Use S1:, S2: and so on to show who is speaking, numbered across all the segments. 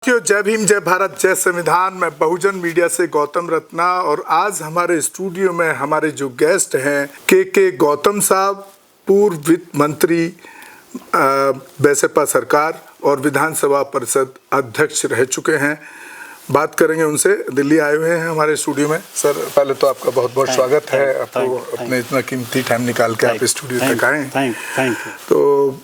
S1: जय भीम, जय भारत, जय संविधान। मैं बहुजन मीडिया से गौतम रत्ना और आज हमारे स्टूडियो में हमारे जो गेस्ट हैं के गौतम साहब, पूर्व वित्त मंत्री बैसपा सरकार और विधानसभा परिषद अध्यक्ष रह चुके हैं। बात करेंगे उनसे। दिल्ली आए हुए हैं हमारे स्टूडियो में। सर, पहले तो आपका बहुत बहुत स्वागत है। आपको अपने इतना कीमती टाइम निकाल के आप स्टूडियो तक आए।
S2: Thank you.
S1: तो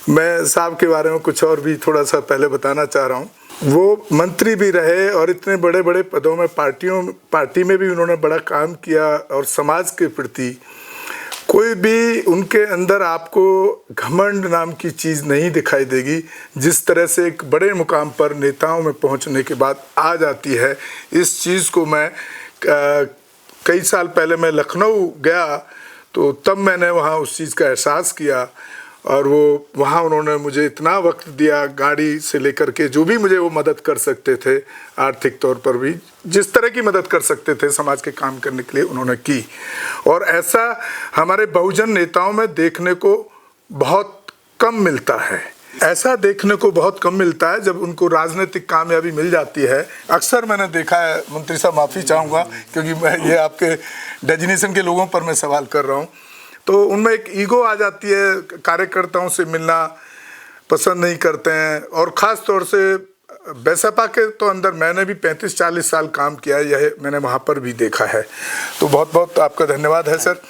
S1: मैं साहब के बारे में कुछ और भी थोड़ा सा पहले बताना चाह रहा हूँ। वो मंत्री भी रहे और इतने बड़े बड़े पदों में पार्टी में भी उन्होंने बड़ा काम किया और समाज के प्रति कोई भी उनके अंदर आपको घमंड नाम की चीज़ नहीं दिखाई देगी। जिस तरह से एक बड़े मुकाम पर नेताओं में पहुंचने के बाद आ जाती है, इस चीज़ को मैं कई साल पहले मैं लखनऊ गया तो तब मैंने वहाँ उस चीज़ का एहसास किया। और वो वहाँ उन्होंने मुझे इतना वक्त दिया, गाड़ी से लेकर के जो भी मुझे वो मदद कर सकते थे, आर्थिक तौर पर भी जिस तरह की मदद कर सकते थे समाज के काम करने के लिए उन्होंने की। और ऐसा हमारे बहुजन नेताओं में देखने को बहुत कम मिलता है। ऐसा देखने को बहुत कम मिलता है जब उनको राजनीतिक कामयाबी मिल जाती है। अक्सर मैंने देखा है, मंत्री साहब माफ़ी चाहूँगा क्योंकि मैं ये आपके डेजिग्नेशन के लोगों पर मैं सवाल कर रहा हूँ, तो उनमें एक ईगो आ जाती है, कार्यकर्ताओं से मिलना पसंद नहीं करते हैं। और ख़ास तौर से बैसपा के तो अंदर मैंने भी 35-40 साल काम किया है, यह मैंने वहाँ पर भी देखा है। तो बहुत बहुत आपका धन्यवाद है सर।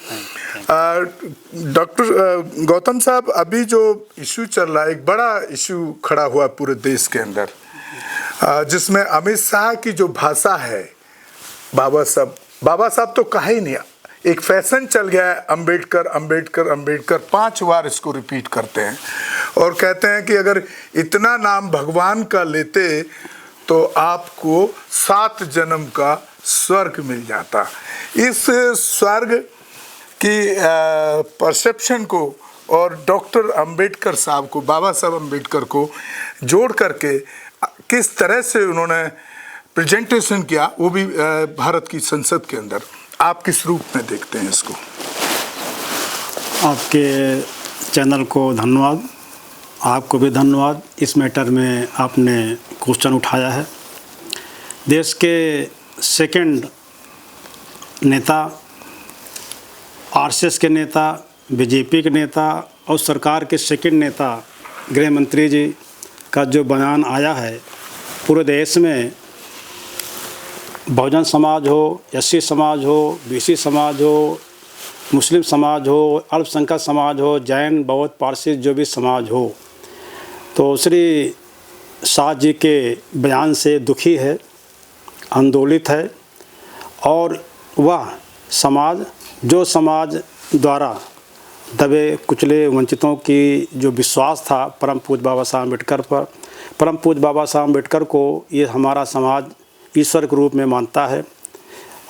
S1: डॉक्टर गौतम साहब, अभी जो इशू चल रहा है, एक बड़ा इशू खड़ा हुआ पूरे देश के अंदर, जिसमें अमित शाह की जो भाषा है, बाबा साहब तो कहा ही नहीं, एक फैशन चल गया है, अंबेडकर अंबेडकर अंबेडकर 5 बार इसको रिपीट करते हैं और कहते हैं कि अगर इतना नाम भगवान का लेते तो आपको 7 जन्म का स्वर्ग मिल जाता। इस स्वर्ग की परसेप्शन को और डॉक्टर अंबेडकर साहब को, बाबा साहब अंबेडकर को जोड़ करके किस तरह से उन्होंने प्रेजेंटेशन किया, वो भी भारत की संसद के अंदर, आप किस रूप में देखते हैं इसको?
S2: आपके चैनल को धन्यवाद, आपको भी धन्यवाद। इस मैटर में आपने क्वेश्चन उठाया है। देश के सेकंड नेता, आरएसएस के नेता, बीजेपी के नेता और सरकार के सेकंड नेता गृह मंत्री जी का जो बयान आया है, पूरे देश में बहुजन समाज हो, एससी समाज हो, बीसी समाज हो, मुस्लिम समाज हो, अल्पसंख्यक समाज हो, जैन, बौद्ध, पारसी जो भी समाज हो, तो श्री शाह जी के बयान से दुखी है, आंदोलित है। और वह समाज, जो समाज द्वारा दबे कुचले वंचितों की जो विश्वास था परम पूज्य बाबा साहब अम्बेडकर पर, परम पूज्य बाबा साहब अम्बेडकर को ये हमारा समाज ईश्वर के रूप में मानता है।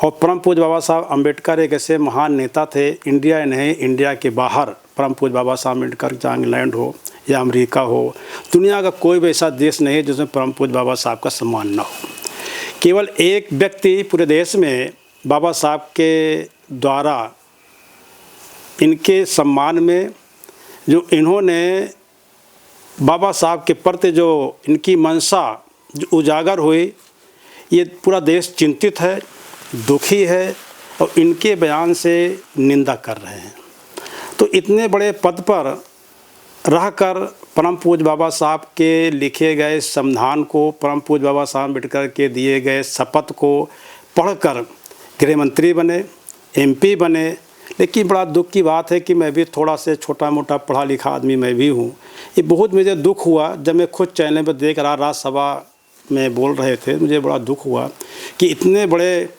S2: और परम पूज्य बाबा साहब अम्बेडकर एक ऐसे महान नेता थे, इंडिया नहीं, इंडिया के बाहर परम पूज्य बाबा साहब अम्बेडकर, चाहे इंग्लैंड हो या अमेरिका हो, दुनिया का कोई भी ऐसा देश नहीं है जिसमें परम पूज्य बाबा साहब का सम्मान न हो। केवल एक व्यक्ति पूरे देश में बाबा साहब के द्वारा इनके सम्मान में, जो इन्होंने बाबा साहब के प्रति जो इनकी मंशा जो उजागर हुई, ये पूरा देश चिंतित है, दुखी है और इनके बयान से निंदा कर रहे हैं। तो इतने बड़े पद पर रहकर परम पूज्य बाबा साहब के लिखे गए संविधान को, परम पूज्य बाबा साहब अम्बेडकर के दिए गए शपथ को पढ़कर गृह मंत्री बने, एमपी बने। लेकिन बड़ा दुख की बात है कि मैं भी थोड़ा से छोटा मोटा पढ़ा लिखा आदमी मैं भी हूँ। ये बहुत मुझे दुख हुआ जब मैं खुद चैनल पर देख रहा, राज्यसभा में बोल रहे थे, मुझे बड़ा दुख हुआ कि इतने बड़े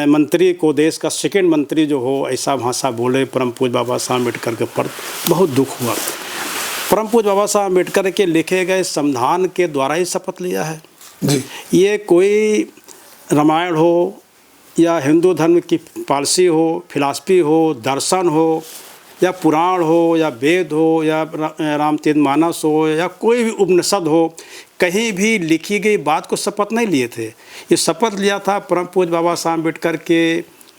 S2: मंत्री को, देश का सेकंड मंत्री जो हो, ऐसा भाषा बोले परम पूज्य बाबा साहब अम्बेडकर के पर बहुत दुख हुआ। परम पूज्य बाबा साहब अम्बेडकर के लिखे गए संविधान के द्वारा ही शपथ लिया है जी। ये कोई रामायण हो या हिंदू धर्म की पॉलिसी हो, फिलॉसफी हो, दर्शन हो या पुराण हो या वेद हो या रामचरितमानस हो या कोई भी उपनिषद हो, कहीं भी लिखी गई बात को शपथ नहीं लिए थे। ये शपथ लिया था परम पूज्य बाबा साहब अम्बेडकर के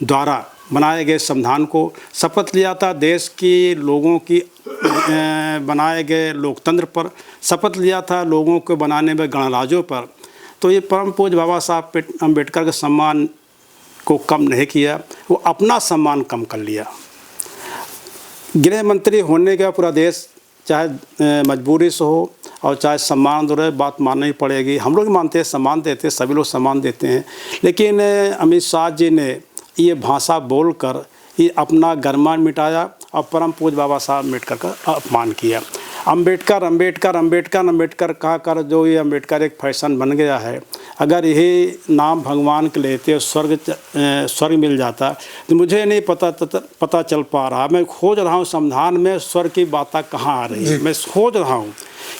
S2: द्वारा बनाए गए संविधान को, शपथ लिया था देश की लोगों की बनाए गए लोकतंत्र पर, शपथ लिया था लोगों को बनाने में गणराज्यों पर। तो ये परम पूज्य बाबा साहब अम्बेडकर के सम्मान को कम नहीं किया, वो अपना सम्मान कम कर लिया। गृह मंत्री होने का पूरा देश चाहे मजबूरी से हो और चाहे सम्मान दो रहे, बात माननी पड़ेगी। हम लोग मानते हैं, सम्मान देते हैं, सभी लोग सम्मान देते हैं, लेकिन अमित शाह जी ने ये भाषा बोलकर ये अपना गर्मान मिटाया और परम पूज्य बाबा साहब अम्बेडकर का अपमान किया। अम्बेडकर अम्बेडकर अम्बेडकर अम्बेडकर कहा कर जो ये अम्बेडकर एक फैशन बन गया है। अगर यही नाम भगवान के लेते स्वर्ग मिल जाता तो मुझे नहीं पता चल पा रहा। मैं खोज रहा हूँ संविधान में स्वर्ग की बात कहाँ आ रही है। मैं खोज रहा हूँ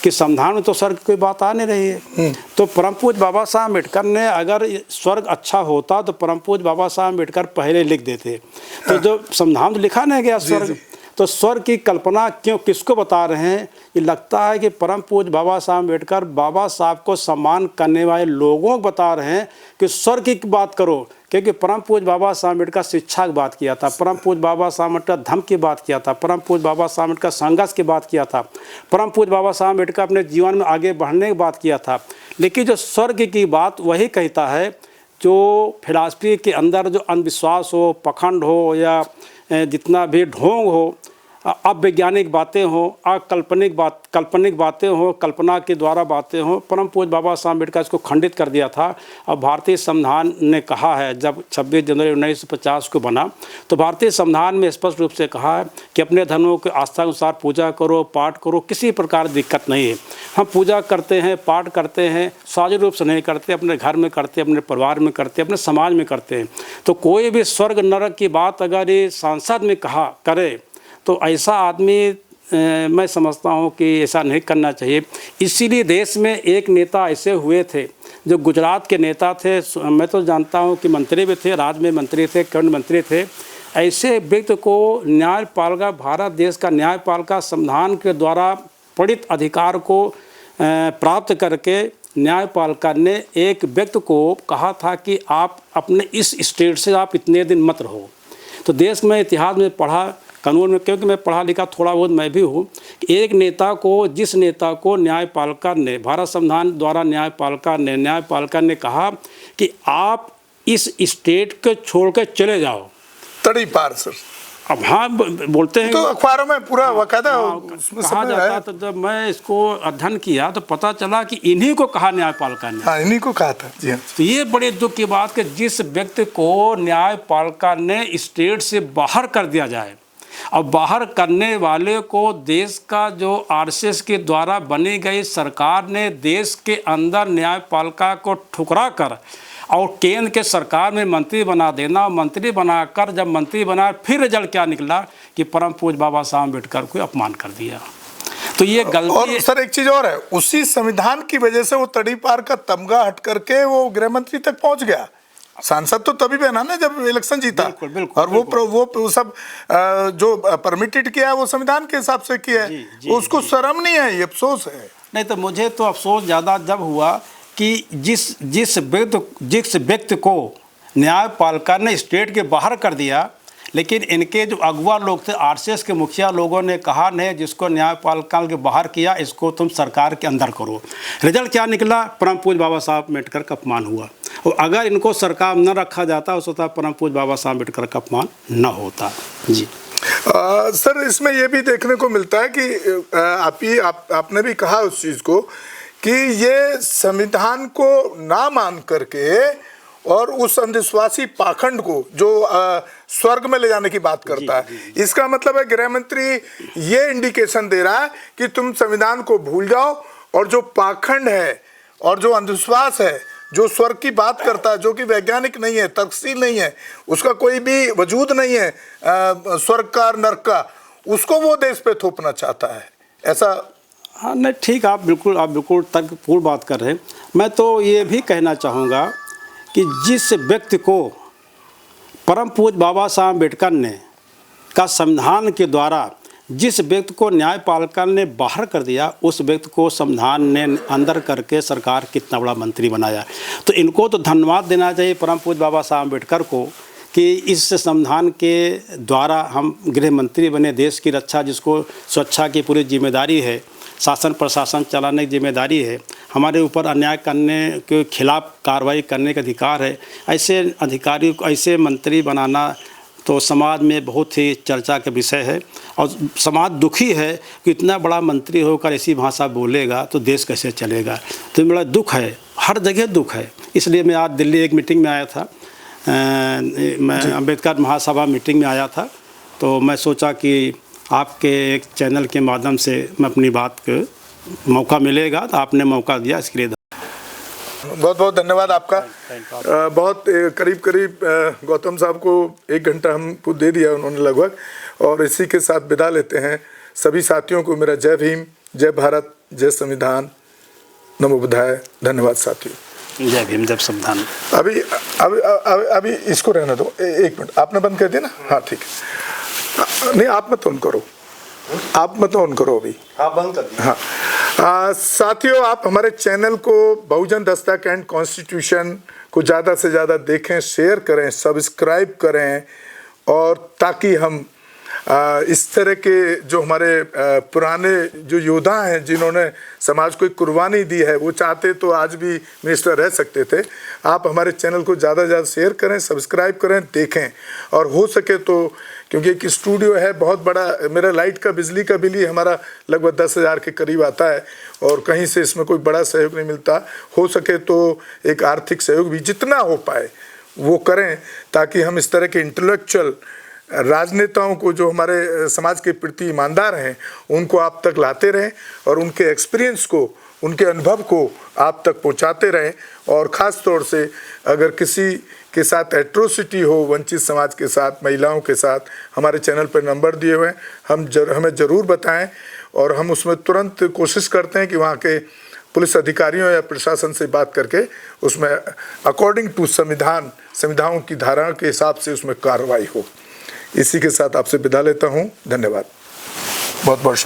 S2: कि संविधान में तो स्वर्ग की कोई बात आ नहीं रही है। तो परम पूज्य बाबा साहब अम्बेडकर ने अगर स्वर्ग अच्छा होता तो परम पूज्य बाबा साहब अम्बेडकर पहले लिख देते। तो जो संविधान तो लिखा नहीं गया स्वर्ग, तो स्वर्ग की कल्पना क्यों किसको बता रहे हैं? ये लगता है कि परम पूज्य बाबा साहब अम्बेडकर बाबा साहब को सम्मान करने वाले लोगों को बता रहे हैं कि स्वर्ग की बात करो, क्योंकि परम पूज्य बाबा साहब अम्बेडकर शिक्षा की बात किया था, परम पूज्य बाबा साहब अम्बेडकर धर्म की बात किया था, परम पूज्य बाबा साहब अम्बेडकर संघर्ष की बात किया था, परम पूज्य बाबा साहब अम्बेडकर अपने जीवन में आगे बढ़ने की बात किया था। लेकिन जो स्वर्ग की बात वही कहता है जो फिलॉसफी के अंदर जो अंधविश्वास हो, पखंड हो या जितना भी ढोंग हो, अवैज्ञानिक बातें हों, काल्पनिक बातें हों, कल्पना के द्वारा बातें हों, परम पूज्य बाबा साहब अम्बेडकर इसको खंडित कर दिया था। और भारतीय संविधान ने कहा है, जब 26 जनवरी 1950 को बना तो भारतीय संविधान में स्पष्ट रूप से कहा है कि अपने धर्मों के आस्था के अनुसार पूजा करो, पाठ करो, किसी प्रकार दिक्कत नहीं है। हम पूजा करते हैं, पाठ करते हैं, साझी रूप से नहीं करते, अपने घर में करते, अपने परिवार में करते, अपने समाज में करते हैं। तो कोई भी स्वर्ग नरक की बात अगर ये सांसद में कहा करे तो ऐसा आदमी मैं समझता हूँ कि ऐसा नहीं करना चाहिए। इसीलिए देश में एक नेता ऐसे हुए थे जो गुजरात के नेता थे, मैं तो जानता हूँ कि मंत्री भी थे, राज्य में मंत्री थे, कैबिनेट मंत्री थे। ऐसे व्यक्ति को न्यायपालिका, भारत देश का न्यायपालिका संविधान के द्वारा प्रणीत अधिकार को प्राप्त करके न्यायपालिका ने एक व्यक्ति को कहा था कि आप अपने इस स्टेट से आप इतने दिन मत रहो। तो देश में इतिहास में पढ़ा, कानून में, क्योंकि मैं पढ़ा लिखा थोड़ा बहुत मैं भी हूँ, एक नेता को, जिस नेता को न्यायपालिका ने, भारत संविधान द्वारा न्यायपालिका ने कहा कि आप इस स्टेट को छोड़ कर चले जाओ,
S1: तड़ी पार सर।
S2: अब हाँ बोलते हैं
S1: तो अखबारों में पूरा वकायदा
S2: कहा जाता। तो जब मैं इसको अध्ययन किया तो पता चला कि इन्हीं को कहा न्यायपालिका ने।
S1: हाँ, इन्हीं को कहा था जी। हाँ।
S2: तो ये बड़े दुख की बात कि जिस व्यक्ति को न्यायपालिका ने स्टेट से बाहर कर दिया जाए, और बाहर करने वाले को देश का जो आरएसएस के द्वारा बनी गई सरकार ने देश के अंदर न्यायपालिका को ठुकरा कर और केंद्र के सरकार में मंत्री बना देना, मंत्री बनाकर जब मंत्री बना फिर रिजल्ट क्या निकला कि परम पूज्य बाबा साहब अम्बेडकर को अपमान कर दिया। तो ये गलती।
S1: और सर एक चीज और है, उसी संविधान की वजह से वो तड़ी पार का तमगा हट करके वो गृह मंत्री तक पहुंच गया। सांसद तो तभी बना ना जब इलेक्शन जीता।
S2: बिल्कुल, बिल्कुल,
S1: और वो सब जो परमिटेड किया है वो संविधान के हिसाब से किया है। उसको शर्म नहीं है, ये अफसोस है।
S2: नहीं तो मुझे तो अफसोस ज़्यादा जब हुआ कि जिस व्यक्ति को न्यायपालिका ने स्टेट के बाहर कर दिया, लेकिन इनके जो अगुआ लोग थे, आरएसएस के मुखिया लोगों ने कहा नहीं, जिसको न्यायपालिका के बाहर किया इसको तुम सरकार के अंदर करो। रिजल्ट क्या निकला? परम पूज्य बाबा साहब अम्बेडकर का अपमान हुआ। और अगर इनको सरकार न रखा जाता हो सकता परम पूज्य बाबा साहब अम्बेडकर का अपमान न होता। जी
S1: सर इसमें यह भी देखने को मिलता है कि आपने भी कहा उस चीज़ को कि ये संविधान को ना मान करके और उस अंधविश्वासी पाखंड को जो स्वर्ग में ले जाने की बात करता है, इसका मतलब है गृह मंत्री ये इंडिकेशन दे रहा है कि तुम संविधान को भूल जाओ और जो पाखंड है और जो अंधविश्वास है, जो स्वर्ग की बात करता है, जो कि वैज्ञानिक नहीं है, तर्कशील नहीं है, उसका कोई भी वजूद नहीं है, स्वर्ग का नरक का, उसको वो देश पे थोपना चाहता है। ऐसा?
S2: हाँ नहीं ठीक, आप बिल्कुल तर्कपूर्ण बात कर रहे हैं। मैं तो ये भी कहना चाहूँगा कि जिस व्यक्ति को परम पूज्य बाबा साहब अम्बेडकर ने का संविधान के द्वारा जिस व्यक्ति को न्यायपालिका ने बाहर कर दिया, उस व्यक्ति को संविधान ने अंदर करके सरकार कितना बड़ा मंत्री बनाया। तो इनको तो धन्यवाद देना चाहिए परम पूज्य बाबा साहब अम्बेडकर को कि इस संविधान के द्वारा हम गृह मंत्री बने, देश की रक्षा जिसको सुरक्षा की पूरी जिम्मेदारी है, शासन प्रशासन चलाने की जिम्मेदारी है, हमारे ऊपर अन्याय करने के खिलाफ कार्रवाई करने का अधिकार है। ऐसे अधिकारी को, ऐसे मंत्री बनाना तो समाज में बहुत ही चर्चा का विषय है और समाज दुखी है कि इतना बड़ा मंत्री होकर ऐसी भाषा बोलेगा तो देश कैसे चलेगा। तो बड़ा दुख है, हर जगह दुख है। इसलिए मैं आज दिल्ली एक मीटिंग में आया था, मैं अम्बेडकर महासभा मीटिंग में आया था, तो मैं सोचा कि आपके एक चैनल के माध्यम से मैं अपनी बात को मौका मिलेगा, तो आपने मौका दिया, इसके लिए
S1: बहुत बहुत धन्यवाद आपका। बहुत करीब गौतम साहब को 1 घंटा हमको दे दिया उन्होंने लगभग, और इसी के साथ विदा लेते हैं। सभी साथियों को मेरा जय भीम, जय भारत, जय संविधान, नमो बुद्धाय। धन्यवाद साथियों।
S2: जय भीम, जय संविधान।
S1: अभी इसको रहने दो, 1 मिनट। आपने बंद कर दिया ना? हाँ ठीक है। नहीं, आप मत ऑन करो, आप मत ऑन करो अभी।
S3: हाँ, बंद कर दिया।
S1: हाँ साथियों, आप हमारे चैनल को बहुजन दस्तक एंड कॉन्स्टिट्यूशन को ज़्यादा से ज़्यादा देखें, शेयर करें, सब्सक्राइब करें, और ताकि हम इस तरह के जो हमारे पुराने जो योद्धा हैं जिन्होंने समाज को एक कुर्बानी दी है, वो चाहते तो आज भी मिनिस्टर रह सकते थे। आप हमारे चैनल को ज़्यादा से ज़्यादा शेयर करें, सब्सक्राइब करें, देखें, और हो सके तो, क्योंकि एक स्टूडियो है बहुत बड़ा, मेरा लाइट का, बिजली का बिल ही हमारा लगभग 10,000 के करीब आता है, और कहीं से इसमें कोई बड़ा सहयोग नहीं मिलता। हो सके तो एक आर्थिक सहयोग भी जितना हो पाए वो करें, ताकि हम इस तरह के इंटेलेक्चुअल राजनेताओं को, जो हमारे समाज के प्रति ईमानदार हैं, उनको आप तक लाते रहें, और उनके एक्सपीरियंस को, उनके अनुभव को आप तक पहुंचाते रहें। और ख़ास तौर से अगर किसी के साथ एट्रोसिटी हो, वंचित समाज के साथ, महिलाओं के साथ, हमारे चैनल पर नंबर दिए हुए हैं, हमें ज़रूर बताएं, और हम उसमें तुरंत कोशिश करते हैं कि वहाँ के पुलिस अधिकारियों या प्रशासन से बात करके उसमें अकॉर्डिंग टू संविधानों की धारा के हिसाब से उसमें कार्रवाई हो। इसी के साथ आपसे विदा लेता हूँ। धन्यवाद, बहुत बहुत।